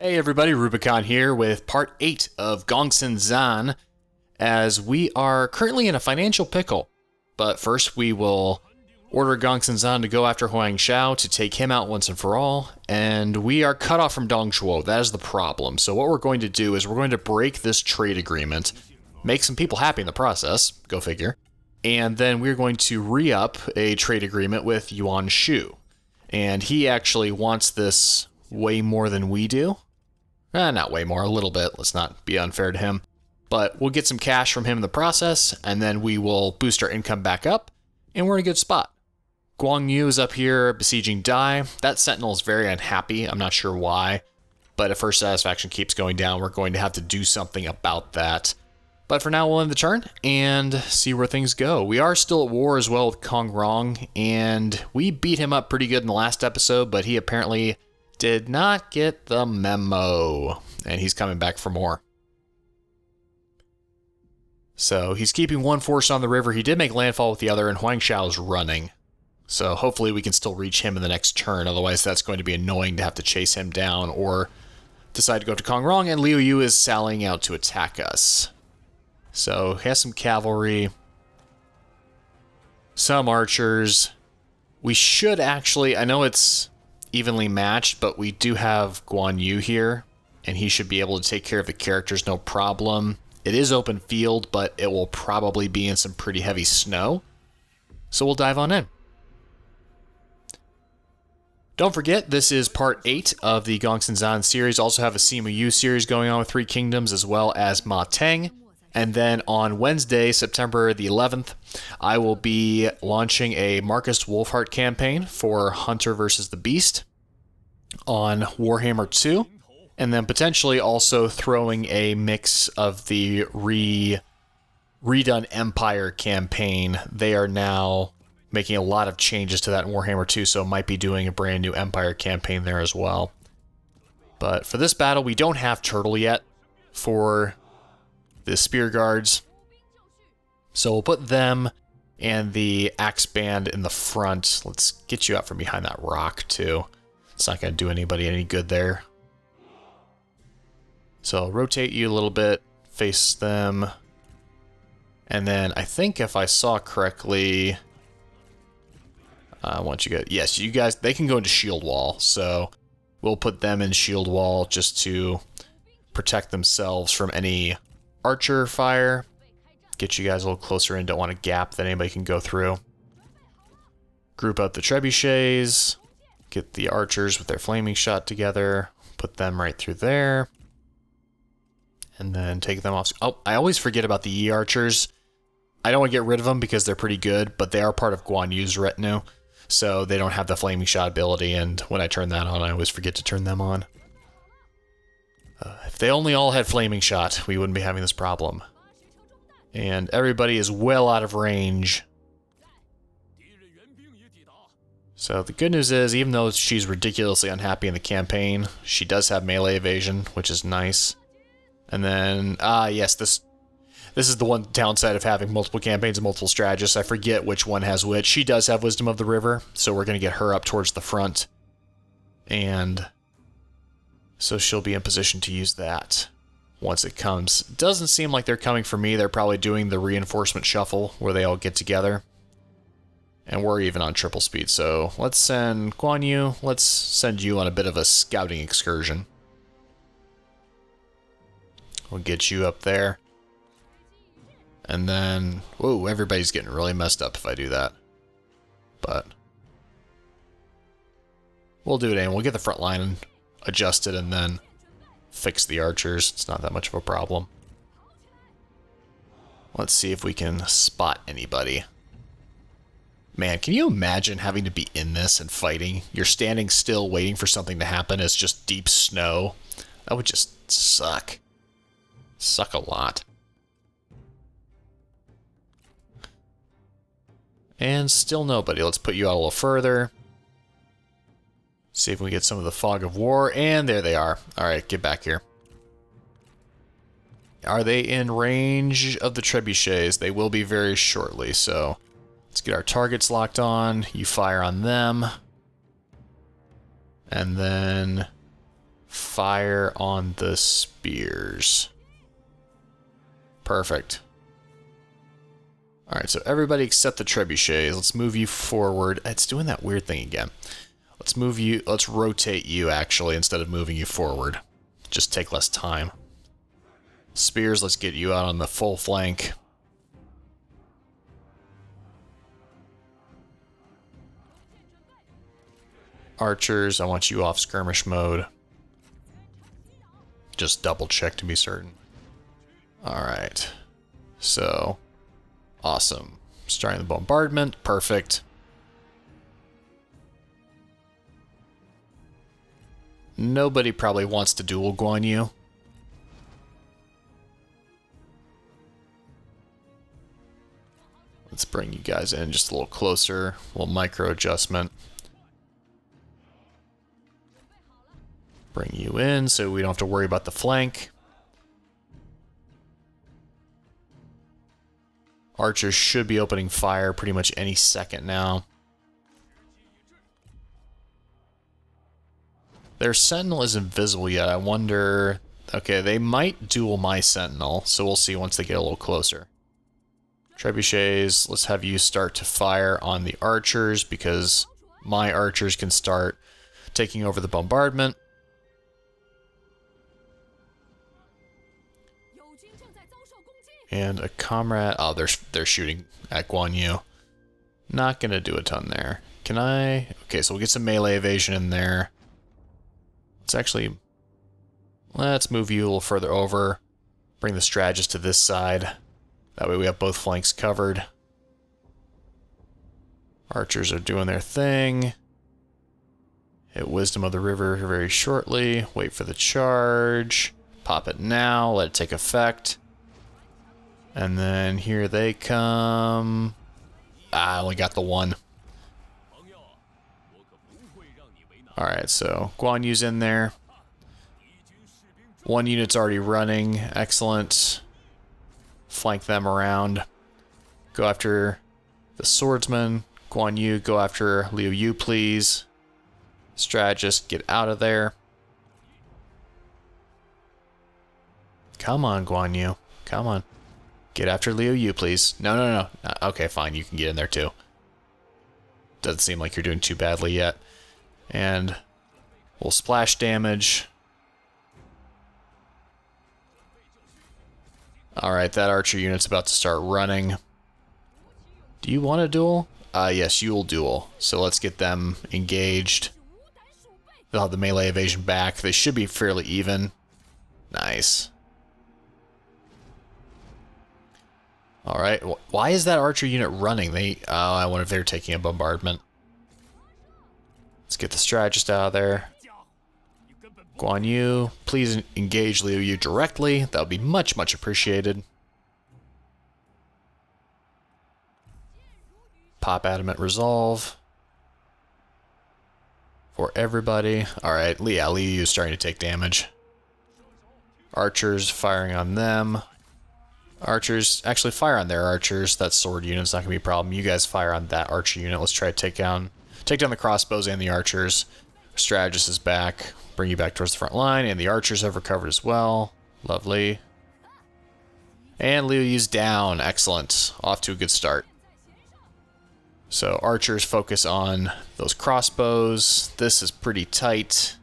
Hey everybody, Rubicon here with part 8 of Gongsun Zan, as we are currently in a financial pickle. But first we will order Gongsun Zan to go after Huang Xiao to take him out once and for all, and we are cut off from Dongshuo. That is the problem. So what we're going to do is we're going to break this trade agreement, make some people happy in the process, go figure, and then we're going to re-up a trade agreement with Yuan Shu. And he actually wants this way more than we do. Not way more, a little bit. Let's not be unfair to him. But we'll get some cash from him in the process, and then we will boost our income back up, and we're in a good spot. Guang Yu is up here besieging Dai. That Sentinel is very unhappy. I'm not sure why. But if first satisfaction keeps going down, we're going to have to do something about that. But for now, we'll end the turn and see where things go. We are still at war as well with Kong Rong, and we beat him up pretty good in the last episode, but he apparently did not get the memo, and he's coming back for more. So he's keeping one force on the river. He did make landfall with the other, and Huang Xiao is running. So hopefully we can still reach him in the next turn. Otherwise, that's going to be annoying to have to chase him down or decide to go to Kong Rong, and Liu Yu is sallying out to attack us. So he has some cavalry, some archers. We should actually, I know it's evenly matched, but we do have Guan Yu here, and he should be able to take care of the characters no problem. It is open field, but it will probably be in some pretty heavy snow. So we'll dive on in. Don't forget, this is part 8 of the Gongsun Zan series. Also have a Sima Yu series going on with Three Kingdoms, as well as Ma Teng. And then on Wednesday, September the 11th, I will be launching a Marcus Wolfhart campaign for Hunter vs. the Beast on Warhammer 2. And then potentially also throwing a mix of the redone Empire campaign. They are now making a lot of changes to that in Warhammer 2, so might be doing a brand new Empire campaign there as well. But for this battle, we don't have Turtle yet for the Spear Guards. So we'll put them and the Axe Band in the front. Let's get you out from behind that rock, too. It's not going to do anybody any good there. So I'll rotate you a little bit, face them. And then I think if I saw correctly, once you get, yes, you guys, they can go into shield wall. So we'll put them in shield wall just to protect themselves from any archer fire. Get you guys a little closer in, don't want a gap that anybody can go through. Group up the trebuchets, get the archers with their flaming shot together, put them right through there, and then take them off. Oh, I always forget about the Yi archers. I don't want to get rid of them because they're pretty good, but they are part of Guan Yu's retinue, so they don't have the flaming shot ability, and when I turn that on, I always forget to turn them on. If they only all had flaming shot, we wouldn't be having this problem. And everybody is well out of range. So the good news is, even though she's ridiculously unhappy in the campaign, she does have melee evasion, which is nice. And then, yes, this is the one downside of having multiple campaigns and multiple strategists. I forget which one has which. She does have Wisdom of the River, so we're going to get her up towards the front. And so she'll be in position to use that once it comes. Doesn't seem like they're coming for me. They're probably doing the reinforcement shuffle where they all get together. And we're even on triple speed, so let's send Guan Yu. Let's send you on a bit of a scouting excursion. We'll get you up there. And then, whoa, everybody's getting really messed up if I do that. But we'll do it anyway. We'll get the front line adjusted and then fix the archers. It's not that much of a problem. Let's see if we can spot anybody. Man, can you imagine having to be in this and fighting? You're standing still waiting for something to happen. It's just deep snow. That would just suck. Suck a lot. And still nobody. Let's put you out a little further. See if we get some of the fog of war. And there they are. Alright, get back here. Are they in range of the trebuchets? They will be very shortly, so let's get our targets locked on. You fire on them. And then fire on the spears. Perfect. Alright, so everybody except the trebuchets. Let's move you forward. It's doing that weird thing again. Let's move you, let's rotate you actually instead of moving you forward. Just take less time. Spears, let's get you out on the full flank. Archers, I want you off skirmish mode. Just double check to be certain. Alright. So, awesome. Starting the bombardment, perfect. Nobody probably wants to duel Guan Yu. Let's bring you guys in just a little closer. A little micro adjustment. Bring you in so we don't have to worry about the flank. Archers should be opening fire pretty much any second now. Their sentinel isn't visible yet. I wonder... Okay, they might duel my sentinel, so we'll see once they get a little closer. Trebuchets, let's have you start to fire on the archers because my archers can start taking over the bombardment. And a comrade... Oh, they're shooting at Guan Yu. Not gonna do a ton there. Can I... Okay, so we'll get some melee evasion in there. Let's move you a little further over. Bring the strategist to this side. That way we have both flanks covered. Archers are doing their thing. Hit Wisdom of the River very shortly. Wait for the charge. Pop it now. Let it take effect. And then here they come. I only got the one. Alright, so Guan Yu's in there. One unit's already running. Excellent. Flank them around. Go after the swordsman. Guan Yu, go after Liu Yu, please. Strategist, get out of there. Come on, Guan Yu. Come on. Get after Liu Yu, please. No. Okay, fine. You can get in there, too. Doesn't seem like you're doing too badly yet. And we'll splash damage. Alright, that archer unit's about to start running. Do you want to duel? Yes, you'll duel. So let's get them engaged. They'll have the melee evasion back. They should be fairly even. Nice. Alright, why is that archer unit running? I wonder if they're taking a bombardment. Let's get the strategist out of there. Guan Yu, please engage Liu Yu directly. That would be much, much appreciated. Pop Adamant Resolve. For everybody. Alright, yeah, Liu Yu is starting to take damage. Archers firing on them. Archers, actually fire on their archers. That sword unit's not going to be a problem. You guys fire on that archer unit. Let's try to take down the crossbows and the archers. Strategist is back. Bring you back towards the front line. And the archers have recovered as well. Lovely. And Liu Yu's down. Excellent. Off to a good start. So archers focus on those crossbows. This is pretty tight.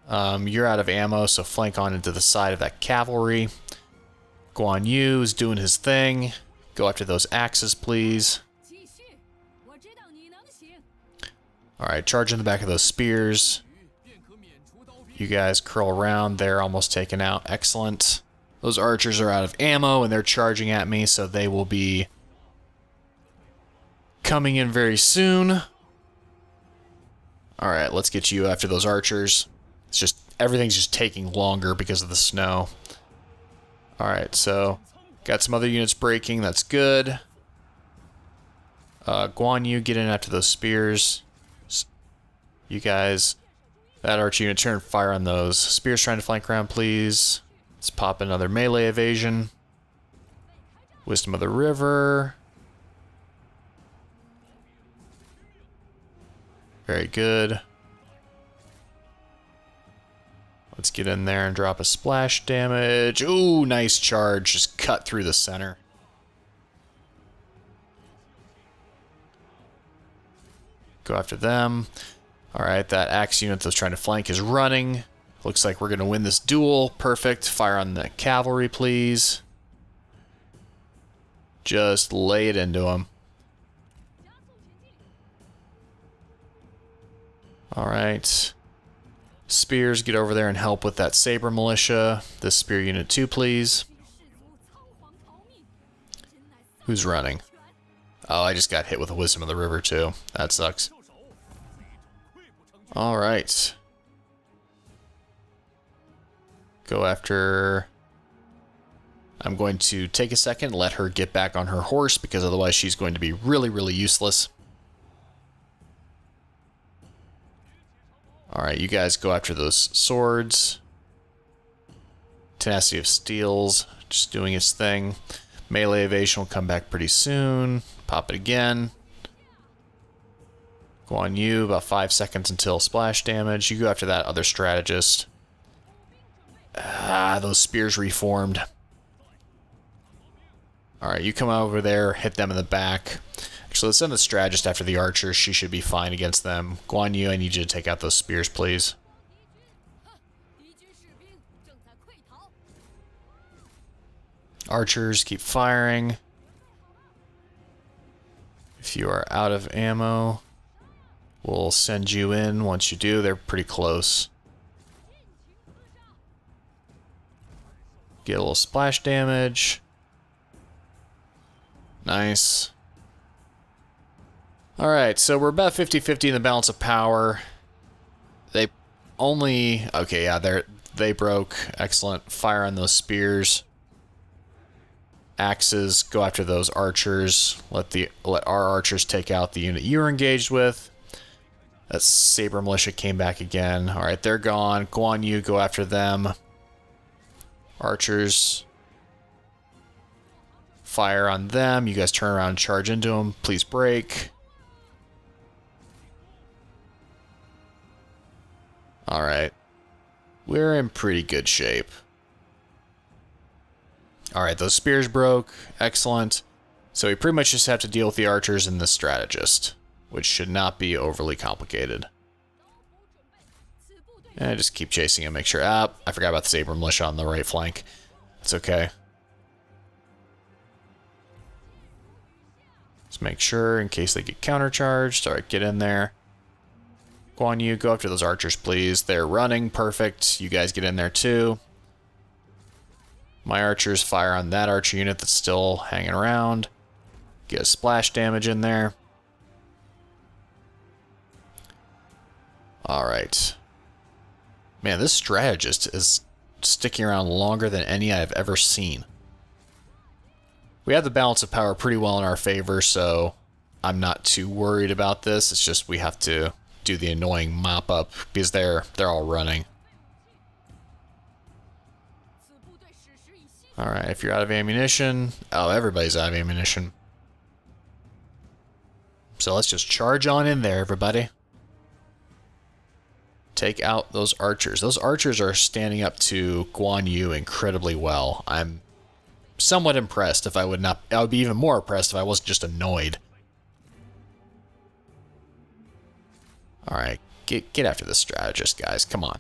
You're out of ammo, so flank on into the side of that cavalry. Guan Yu is doing his thing. Go after those axes, please. Alright, charge in the back of those spears. You guys curl around. They're almost taken out. Excellent. Those archers are out of ammo, and they're charging at me, so they will be coming in very soon. Alright, let's get you after those archers. It's just, everything's just taking longer because of the snow. Alright, so got some other units breaking. That's good. Guan Yu, get in after those spears. You guys, that archer unit, turn fire on those. Spears trying to flank around, please. Let's pop another melee evasion. Wisdom of the River. Very good. Let's get in there and drop a splash damage. Ooh, nice charge. Just cut through the center. Go after them. Alright, that axe unit that's trying to flank is running. Looks like we're going to win this duel. Perfect. Fire on the cavalry, please. Just lay it into them. Alright. Spears, get over there and help with that saber militia. This spear unit too, please. Who's running? Oh, I just got hit with a Wisdom of the River too. That sucks. Alright. Go after... I'm going to take a second and let her get back on her horse, because otherwise she's going to be really, really useless. Alright, you guys go after those swords. Tenacity of Steels, just doing its thing. Melee evasion will come back pretty soon. Pop it again. Go on you, about 5 seconds until splash damage. You go after that other strategist. Ah, those spears reformed. Alright, you come over there, hit them in the back. Actually, let's send the strategist after the archers. She should be fine against them. Guan Yu, I need you to take out those spears, please. Archers, keep firing. If you are out of ammo, we'll send you in. Once you do, they're pretty close. Get a little splash damage. Nice. Alright, so we're about 50-50 in the balance of power. They only... Okay, yeah, they broke. Excellent. Fire on those spears. Axes, go after those archers. Let our archers take out the unit you were engaged with. That saber militia came back again. Alright, they're gone. Guan Yu, go after them. Archers... Fire on them. You guys turn around and charge into them. Please break. Alright. We're in pretty good shape. Alright, those spears broke. Excellent. So we pretty much just have to deal with the archers and the strategist, which should not be overly complicated. And just keep chasing him, make sure... Ah, I forgot about the saber militia on the right flank. It's okay. Let's make sure in case they get countercharged. Alright, get in there. Guan Yu, go after those archers, please. They're running. Perfect. You guys get in there too. My archers fire on that archer unit that's still hanging around. Get a splash damage in there. Alright. Man, this strategist is sticking around longer than any I've ever seen. We have the balance of power pretty well in our favor, so I'm not too worried about this. It's just we have to do the annoying mop-up because they're all running. Alright, if you're out of ammunition... Oh, everybody's out of ammunition. So let's just charge on in there, everybody. Take out those archers. Those archers are standing up to Guan Yu incredibly well. I'm somewhat impressed. If I would not... I would be even more impressed if I wasn't just annoyed. Alright, get after the strategist, guys. Come on.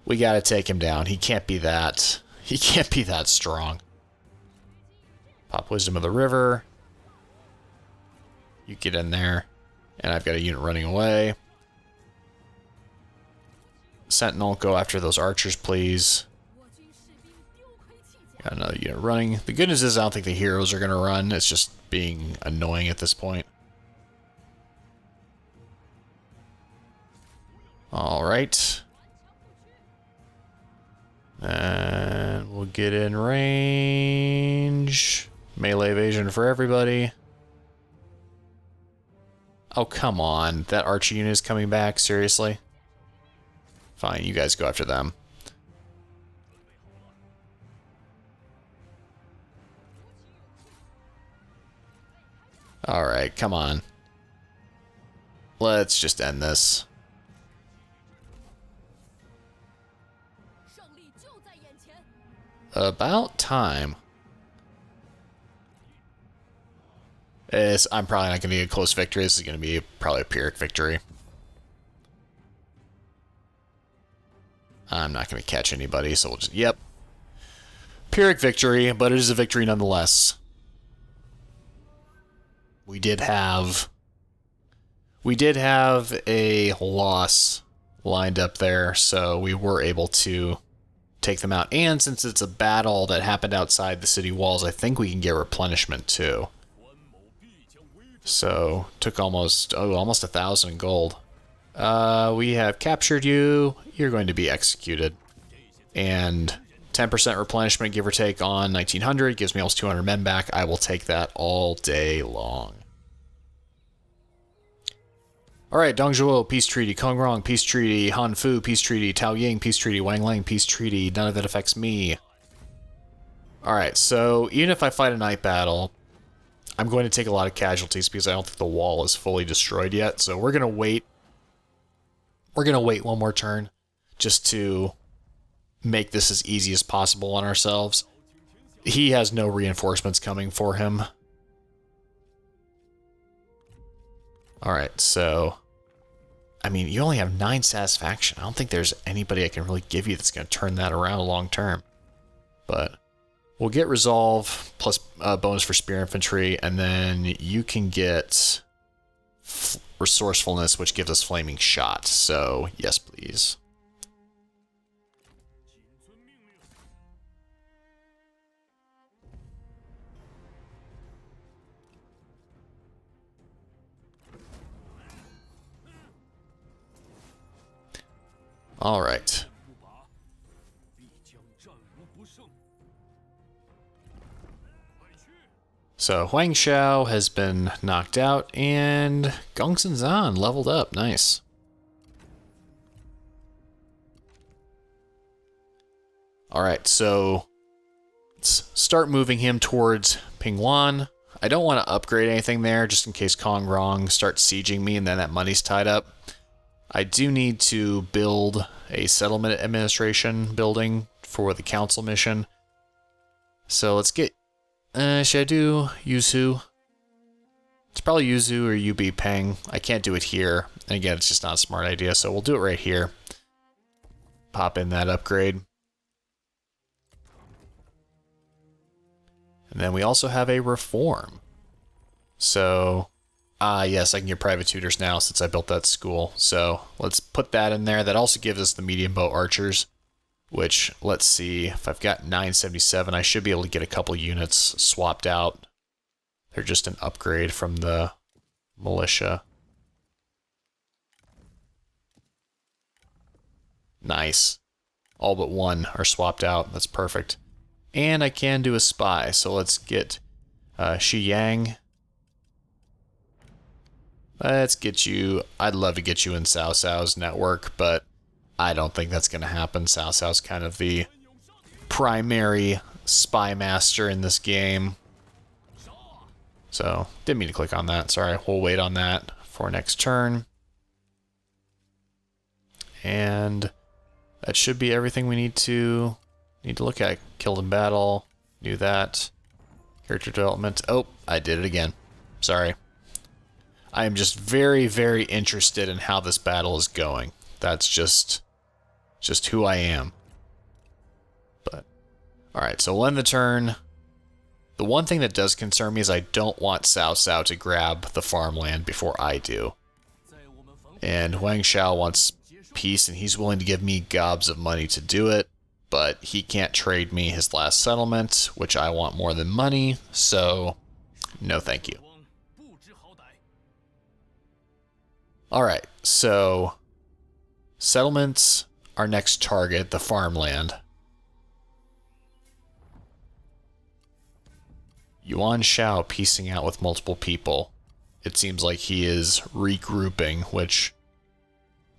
We gotta take him down. He can't be that... He can't be that strong. Pop Wisdom of the River. You get in there. And I've got a unit running away. Sentinel, go after those archers, please. Got another unit running. The good news is I don't think the heroes are going to run. It's just being annoying at this point. Alright. And we'll get in range. Melee evasion for everybody. Oh, come on. That archer unit is coming back? Seriously? Fine, you guys go after them. Alright, come on. Let's just end this. About time. I'm probably not going to get a close victory. This is going to be probably a Pyrrhic victory. I'm not going to catch anybody, so we'll just... Yep. Pyrrhic victory, but it is a victory nonetheless. We did have a loss lined up there, so we were able to take them out. And since it's a battle that happened outside the city walls, I think we can get replenishment too. So, took almost 1,000 gold. We have captured you. You're going to be executed. And 10% replenishment, give or take, on 1,900. Gives me almost 200 men back. I will take that all day long. Alright, Dongzhuo, peace treaty. Kongrong, peace treaty. Hanfu, peace treaty. Taoying, peace treaty. Wanglang, peace treaty. None of it affects me. Alright, so even if I fight a night battle, I'm going to take a lot of casualties because I don't think the wall is fully destroyed yet. So we're going to wait. We're going to wait one more turn just to make this as easy as possible on ourselves. He has no reinforcements coming for him. Alright, so... I mean, you only have 9 satisfaction. I don't think there's anybody I can really give you that's going to turn that around long term. But... we'll get resolve plus bonus for spear infantry, and then you can get resourcefulness, which gives us flaming shot. So yes, please. All right. So Huang Xiao has been knocked out, and Gongsun Zan leveled up. Nice. Alright, so let's start moving him towards Pingwan. I don't want to upgrade anything there, just in case Kong Rong starts sieging me and then that money's tied up. I do need to build a settlement administration building for the council mission. So let's get... should I do Yuzu? It's probably Yuzu or UB Peng. I can't do it here. And again, it's just not a smart idea, so we'll do it right here. Pop in that upgrade. And then we also have a reform. So, yes, I can get private tutors now since I built that school. So let's put that in there. That also gives us the medium bow archers. Which, let's see, if I've got 977, I should be able to get a couple units swapped out. They're just an upgrade from the militia. Nice. All but one are swapped out. That's perfect. And I can do a spy, so let's get Shi Yang. Let's get you... I'd love to get you in Cao Cao's network, but... I don't think that's going to happen. Cao Cao's kind of the primary spy master in this game. So, didn't mean to click on that. Sorry, we'll wait on that for next turn. And that should be everything we need to look at. Killed in battle. Do that. Character development. Oh, I did it again. Sorry. I am just very, very interested in how this battle is going. That's just who I am. But, alright, so we'll end the turn. The one thing that does concern me is I don't want Cao Cao to grab the farmland before I do. And Huang Xiao wants peace, and he's willing to give me gobs of money to do it, but he can't trade me his last settlement, which I want more than money, so no thank you. Alright, so... settlements, our next target, the farmland. Yuan Shao piecing out with multiple people. It seems like he is regrouping, which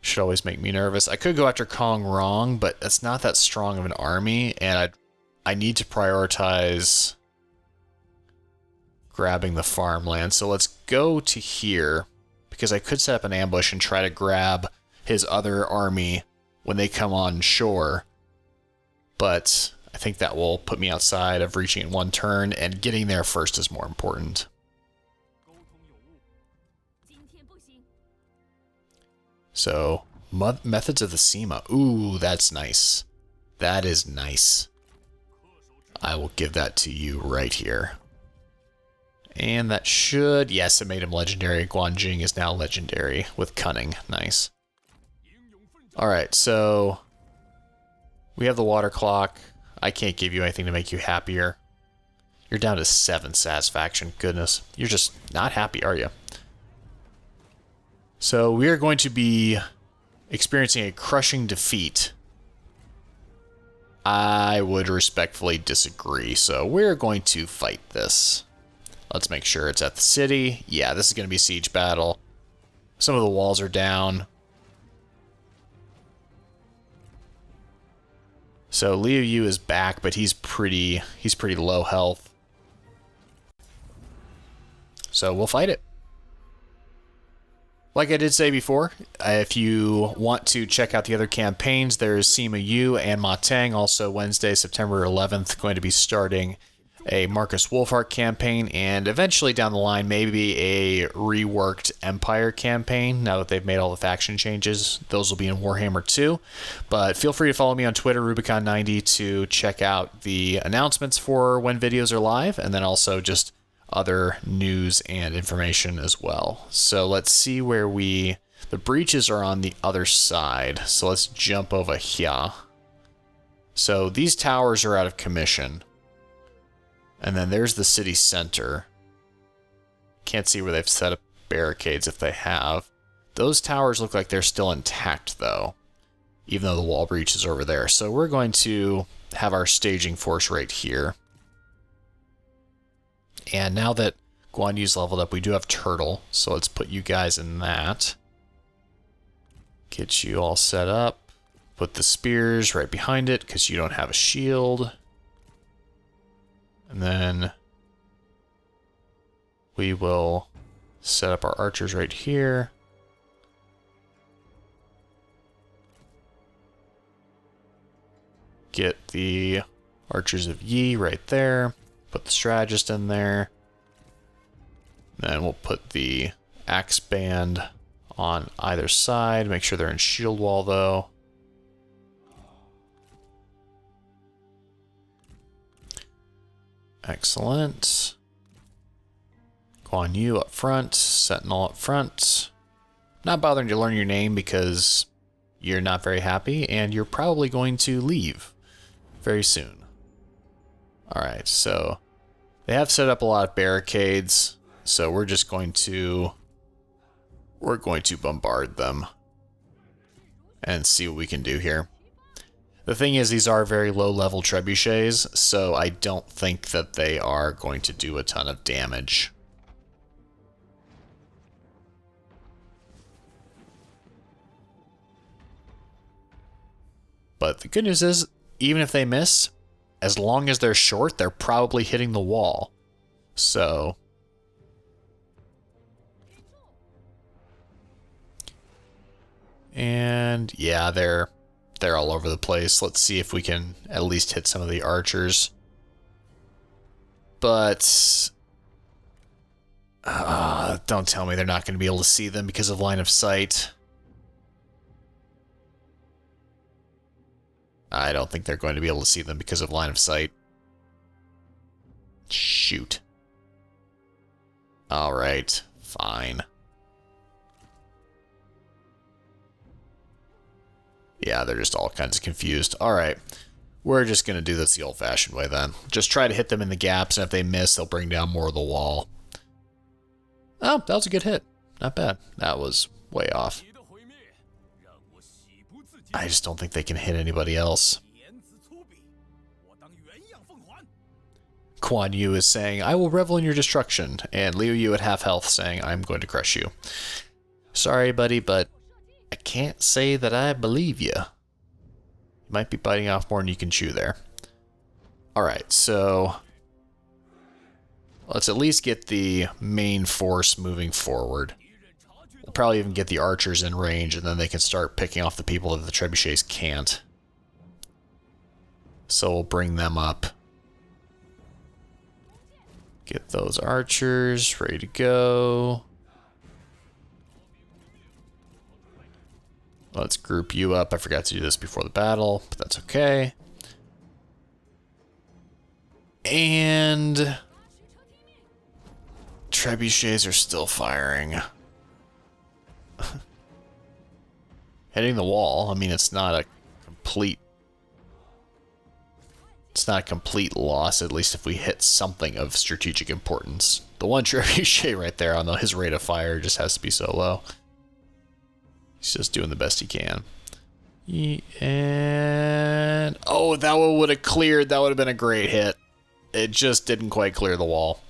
should always make me nervous. I could go after Kong Rong, but it's not that strong of an army, and I need to prioritize grabbing the farmland. So let's go to here, because I could set up an ambush and try to grab his other army when they come on shore. But I think that will put me outside of reaching in one turn, and getting there first is more important. So, methods of the SEMA. Ooh, that's nice. That is nice. I will give that to you right here. And that should... Yes, it made him legendary. Guanjing is now legendary with cunning. Nice. Alright, so... we have the water clock. I can't give you anything to make you happier. You're down to 7 satisfaction. Goodness. You're just not happy, are you? So we are going to be experiencing a crushing defeat. I would respectfully disagree, so we're going to fight this. Let's make sure it's at the city. Yeah, this is going to be a siege battle. Some of the walls are down. So Liu Yu is back, but he's pretty low health. So we'll fight it. Like I did say before, if you want to check out the other campaigns, there's Sima Yu and Ma Teng. Also Wednesday, September 11th, going to be starting a Marcus Wolfhart campaign, and eventually down the line, maybe a reworked Empire campaign, now that they've made all the faction changes. Those will be in Warhammer 2. But feel free to follow me on Twitter, Rubicon90, to check out the announcements for when videos are live, and then also just other news and information as well. So let's see where the breaches are on the other side. So let's jump over here. So these towers are out of commission. And then there's the city center. Can't see where they've set up barricades if they have. Those towers look like they're still intact though, even though the wall breach is over there. So we're going to have our staging force right here. And now that Guan Yu's leveled up, we do have Turtle. So let's put you guys in that. Get you all set up. Put the spears right behind it because you don't have a shield. And then we will set up our archers right here. Get the archers of Yi right there. Put the strategist in there. Then we'll put the axe band on either side. Make sure they're in shield wall though. Excellent. Guan Yu up front, Sentinel up front. Not bothering to learn your name because you're not very happy and you're probably going to leave very soon. Alright, so they have set up a lot of barricades, so we're going to bombard them and see what we can do here. The thing is, these are very low-level trebuchets, so I don't think that they are going to do a ton of damage. But the good news is, even if they miss, as long as they're short, they're probably hitting the wall. So... and yeah, they're all over the place. Let's see if we can at least hit some of the archers. But don't tell me they're not going to be able to see them because of line of sight. I don't think they're going to be able to see them because of line of sight. Shoot. Alright, fine. Yeah, they're just all kinds of confused. Alright, we're just going to do this the old-fashioned way then. Just try to hit them in the gaps, and if they miss, they'll bring down more of the wall. Oh, that was a good hit. Not bad. That was way off. I just don't think they can hit anybody else. Guan Yu is saying, I will revel in your destruction, and Liu Yu at half health saying, I'm going to crush you. Sorry, buddy, but I can't say that I believe you. You might be biting off more than you can chew there. Alright, so let's at least get the main force moving forward. We'll probably even get the archers in range, and then they can start picking off the people that the trebuchets can't. So we'll bring them up. Get those archers ready to go. Let's group you up. I forgot to do this before the battle, but that's okay. And trebuchets are still firing. Hitting the wall. I mean, it's not a complete loss, at least if we hit something of strategic importance. The one trebuchet right there on his rate of fire just has to be so low. He's just doing the best he can. And oh, that one would have cleared. That would have been a great hit. It just didn't quite clear the wall.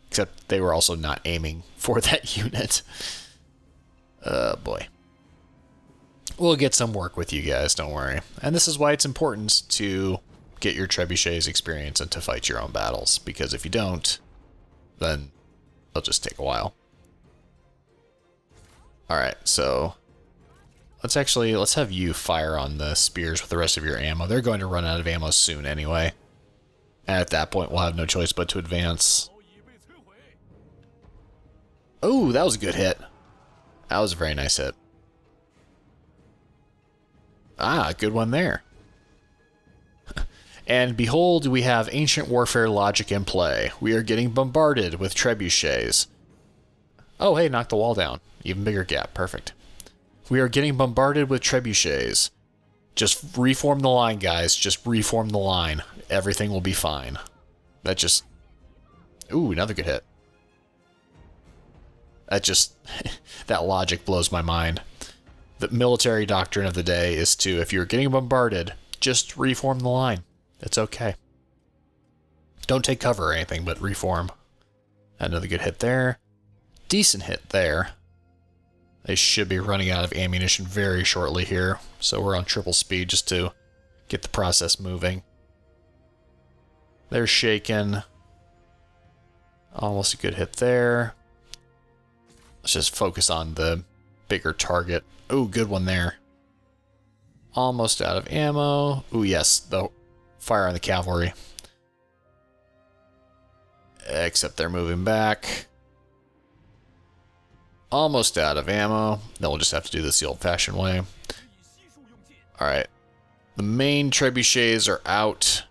Except they were also not aiming for that unit. Oh boy. We'll get some work with you guys, don't worry. And this is why it's important to get your trebuchets experience and to fight your own battles. Because if you don't, then it'll just take a while. Alright, so let's have you fire on the spears with the rest of your ammo. They're going to run out of ammo soon anyway. And at that point, we'll have no choice but to advance. Oh, that was a good hit. That was a very nice hit. Ah, good one there. And behold, we have ancient warfare logic in play. We are getting bombarded with trebuchets. Oh, hey, knock the wall down. Even bigger gap. Perfect. We are getting bombarded with trebuchets. Just reform the line, guys. Just reform the line. Everything will be fine. That just... Ooh, another good hit. That just... that logic blows my mind. The military doctrine of the day is to, if you're getting bombarded, just reform the line. It's okay. Don't take cover or anything, but reform. Another good hit there. Decent hit there. They should be running out of ammunition very shortly here, so we're on triple speed just to get the process moving. They're shaken. Almost a good hit there. Let's just focus on the bigger target. Ooh, good one there. Almost out of ammo. Ooh, yes, the fire on the cavalry. Except they're moving back. Almost out of ammo. Then we'll just have to do this the old-fashioned way. Alright. The main trebuchets are out.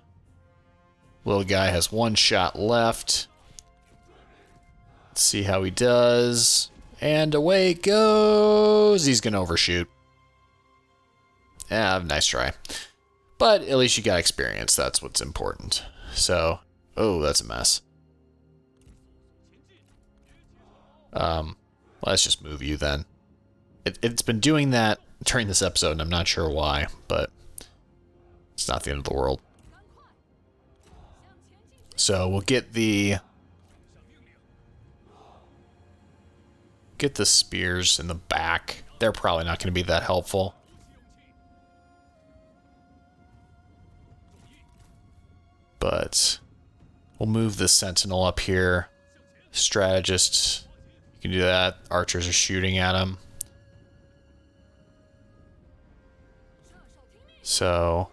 Little guy has one shot left. Let's see how he does. And away it goes. He's going to overshoot. Yeah, nice try. But at least you got experience. That's what's important. So, oh, that's a mess. Let's just move you then. It's been doing that during this episode, and I'm not sure why, but it's not the end of the world. So we'll get the spears in the back. They're probably not going to be that helpful. But we'll move the sentinel up here. Strategists, you can do that. Archers are shooting at him. So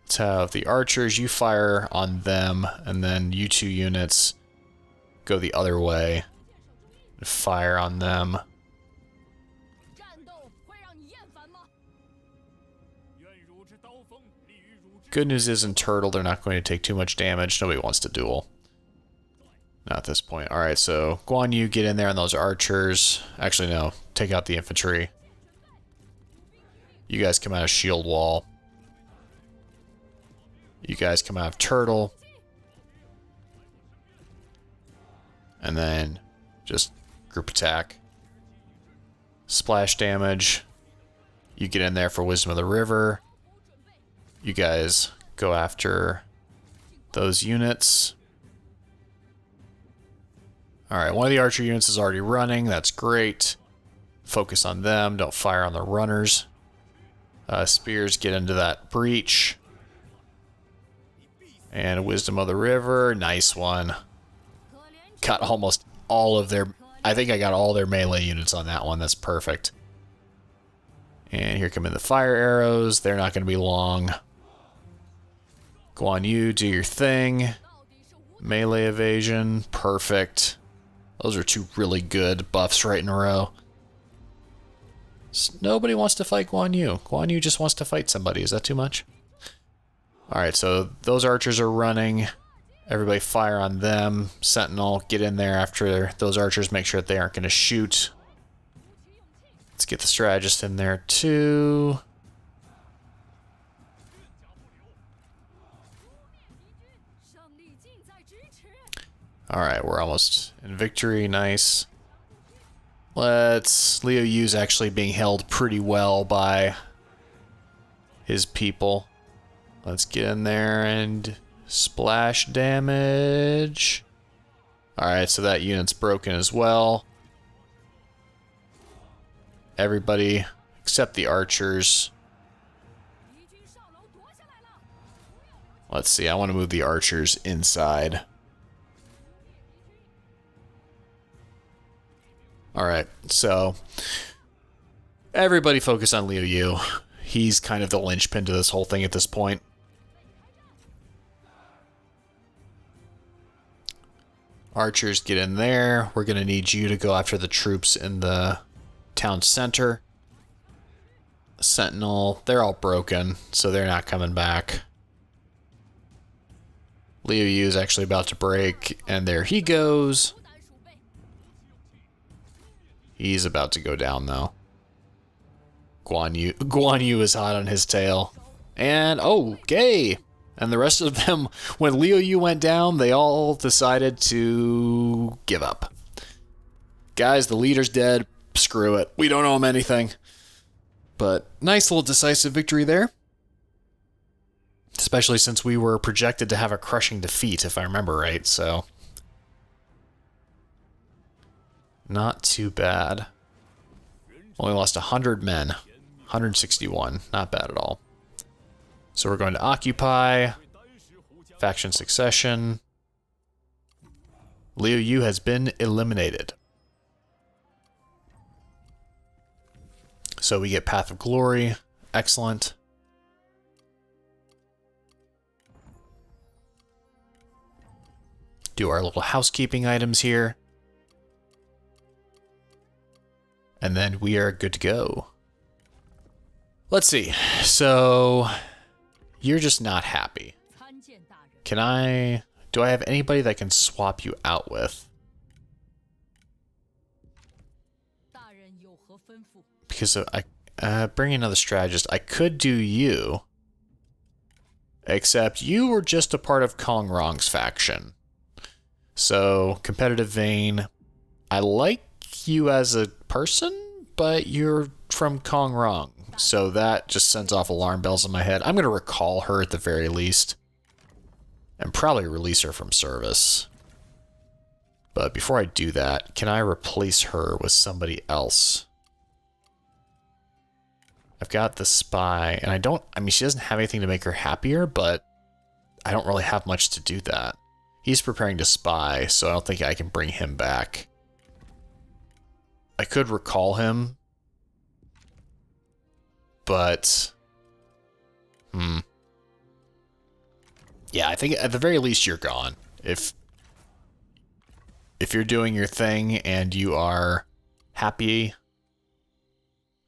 let's have the archers, you fire on them, and then you two units go the other way and fire on them. Good news is in Turtle, they're not going to take too much damage. Nobody wants to duel. Not at this point. Alright, so Guan Yu, get in there on those archers. Actually, no. Take out the infantry. You guys come out of shield wall. You guys come out of Turtle. And then just group attack. Splash damage. You get in there for Wisdom of the River. You guys go after those units. Alright, one of the archer units is already running. That's great. Focus on them. Don't fire on the runners. Spears get into that breach. And Wisdom of the River. Nice one. Got almost all of their... I think I got all their melee units on that one. That's perfect. And here come in the fire arrows. They're not going to be long. Guan Yu, do your thing. Melee evasion, perfect. Those are two really good buffs right in a row. Nobody wants to fight Guan Yu. Guan Yu just wants to fight somebody. Is that too much? Alright, so those archers are running. Everybody fire on them. Sentinel, get in there after those archers. Make sure that they aren't going to shoot. Let's get the strategist in there too. Alright, we're almost in victory. Nice. Liu Yu's actually being held pretty well by his people. Let's get in there and splash damage. Alright, so that unit's broken as well. Everybody except the archers. Let's see, I want to move the archers inside. Alright, so everybody focus on Liu Yu. He's kind of the linchpin to this whole thing at this point. Archers, get in there. We're going to need you to go after the troops in the town center. Sentinel, they're all broken, so they're not coming back. Liu Yu is actually about to break, and there he goes. He's about to go down, though. Guan Yu is hot on his tail. And, oh, okay. And the rest of them, when Liu Yu went down, they all decided to give up. Guys, the leader's dead. Screw it. We don't owe him anything. But nice little decisive victory there. Especially since we were projected to have a crushing defeat, if I remember right, so... Not too bad. Only lost 100 men. 161. Not bad at all. So we're going to occupy. Faction succession. Liu Yu has been eliminated. So we get Path of Glory. Excellent. Do our little housekeeping items here. And then we are good to go. Let's see. So, you're just not happy. Do I have anybody that can swap you out with? Because I bring another strategist. I could do you. Except you were just a part of Kong Rong's faction. So, competitive vein. I like you as a person, but you're from Kong Rong, so that just sends off alarm bells in my head. I'm going to recall her at the very least, and probably release her from service. But before I do that, can I replace her with somebody else? I've got the spy, and I mean, she doesn't have anything to make her happier, but I don't really have much to do that. He's preparing to spy, so I don't think I can bring him back. I could recall him, but, yeah, I think at the very least you're gone. If you're doing your thing and you are happy,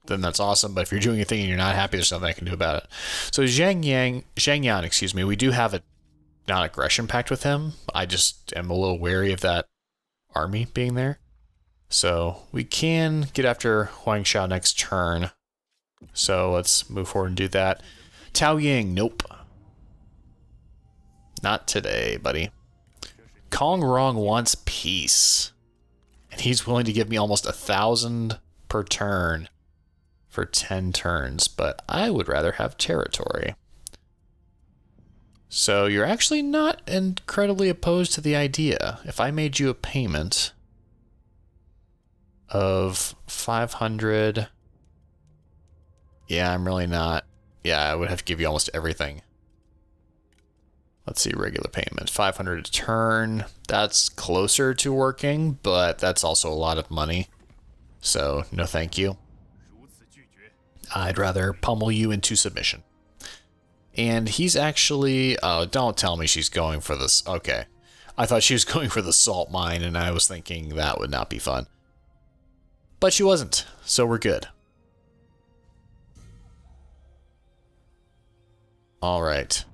then that's awesome. But if you're doing your thing and you're not happy, there's nothing I can do about it. So Zhang Yan, excuse me, we do have a non-aggression pact with him. I just am a little wary of that army being there. So we can get after Huang Xiao next turn. So let's move forward and do that. Tao Ying, nope. Not today, buddy. Kong Rong wants peace. And he's willing to give me almost 1,000 per turn for 10 turns. But I would rather have territory. So you're actually not incredibly opposed to the idea. If I made you a payment of 500. Yeah, I'm really not. Yeah, I would have to give you almost everything. Let's see, regular payment. 500 a turn. That's closer to working, but that's also a lot of money. So, no thank you. I'd rather pummel you into submission. And he's actually... Oh, don't tell me she's going for this. Okay. I thought she was going for the salt mine, and I was thinking that would not be fun. But she wasn't, so we're good. Alright.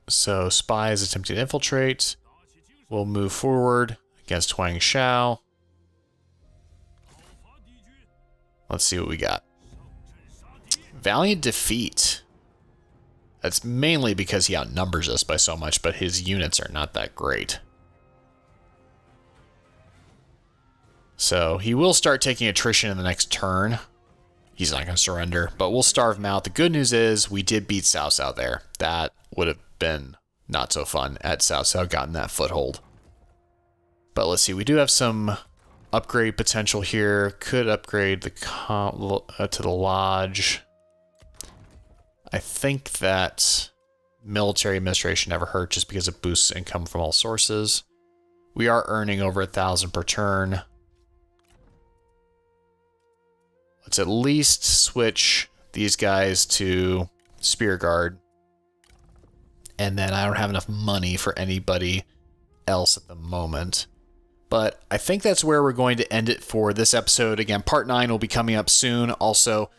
So, spies attempting to infiltrate. We'll move forward against Huang Shao. Let's see what we got. Valiant defeat. That's mainly because he outnumbers us by so much, but his units are not that great. So he will start taking attrition in the next turn. He's not going to surrender, but we'll starve him out. The good news is we did beat Cao Cao there. That would have been not so fun had Cao Cao gotten that foothold. But let's see, we do have some upgrade potential here. Could upgrade the to the lodge. I think that military administration never hurt just because it boosts income from all sources. We are earning over 1,000 per turn. Let's at least switch these guys to Spear Guard. And then I don't have enough money for anybody else at the moment. But I think that's where we're going to end it for this episode. Again, part 9 will be coming up soon. Also,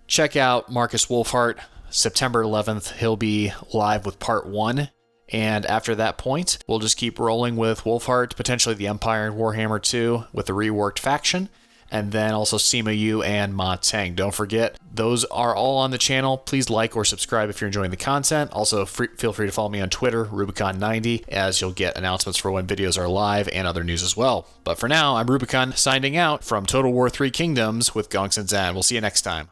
check out Marcus Wolfhart. September 11th, he'll be live with part 1. And after that point, we'll just keep rolling with Wolfhart, potentially the Empire and Warhammer 2 with the reworked faction. And then also Sima Yu and Ma Teng. Don't forget, those are all on the channel. Please like or subscribe if you're enjoying the content. Also, feel free to follow me on Twitter, Rubicon90, as you'll get announcements for when videos are live and other news as well. But for now, I'm Rubicon signing out from Total War 3 Kingdoms with Gongsun Zan. We'll see you next time.